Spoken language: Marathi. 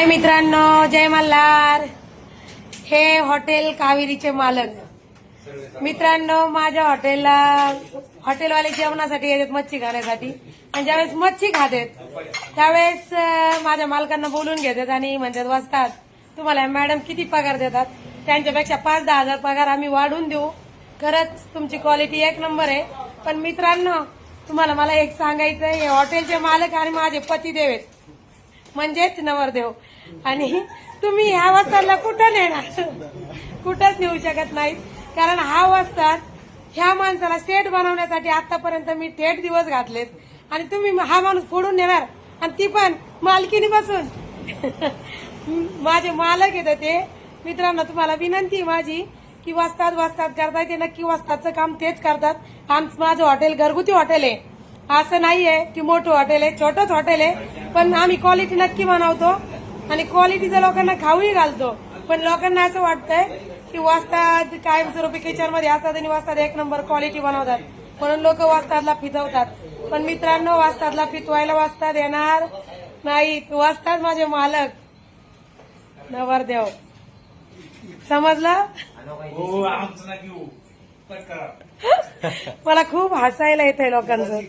हाय मित्रांनो, जय मल्हार. हे हॉटेल कावेरीचे मालक. मित्रांनो, माझ्या हॉटेलवाले जेवणासाठी येतात, मच्छी खाण्यासाठी. आणि ज्यावेळेस मच्छी खातात त्यावेळेस माझ्या मालकांना बोलून घेतात आणि म्हणतात, वाजतात तुम्हाला मॅडम किती पगार देतात? त्यांच्यापेक्षा 5-10 हजार पगार आम्ही वाढून देऊ. खरंच तुमची क्वालिटी एक नंबर आहे. पण मित्रांनो, तुम्हाला मला एक सांगायचं आहे, हे हॉटेलचे मालक आणि माझे पतिदेव आहेत, म्हणजेच नवरदेव. आणि तुम्ही ह्या वस्तादला कुठं नेणार? कुठंच नेऊ शकत नाहीत. कारण हा वस्ताद ह्या माणसाला सेट बनवण्यासाठी आतापर्यंत मी थेट दिवस घातलेत. आणि तुम्ही हा माणूस फोडून नेणार, आणि ती पण मालकीनी बसून. माझे मालक येतात ते. मित्रांनो, तुम्हाला विनंती माझी की वस्ताद करताय ते नक्की वस्तादचं काम तेच करतात. माझं हॉटेल घरगुती हॉटेल आहे, असं नाहीये की मोठं हॉटेल आहे. छोटंच हॉटेल आहे, पण आम्ही क्वालिटी नक्की बनवतो आणि क्वालिटीचं लोकांना खाऊही घालतो. पण लोकांना असं वाटतंय की वस्ताद कायमस्वरूपी किचनमध्ये असतात आणि वस्ताद एक नंबर क्वालिटी बनवतात, म्हणून लोक वस्तादला फितवतात. पण मित्रांनो, वस्तादला फितवायला वस्ताद येणार नाही. वस्ताद माझे मालक, नवरदेव. समजलं? मला खूप हसायला येतंय लोकांचं.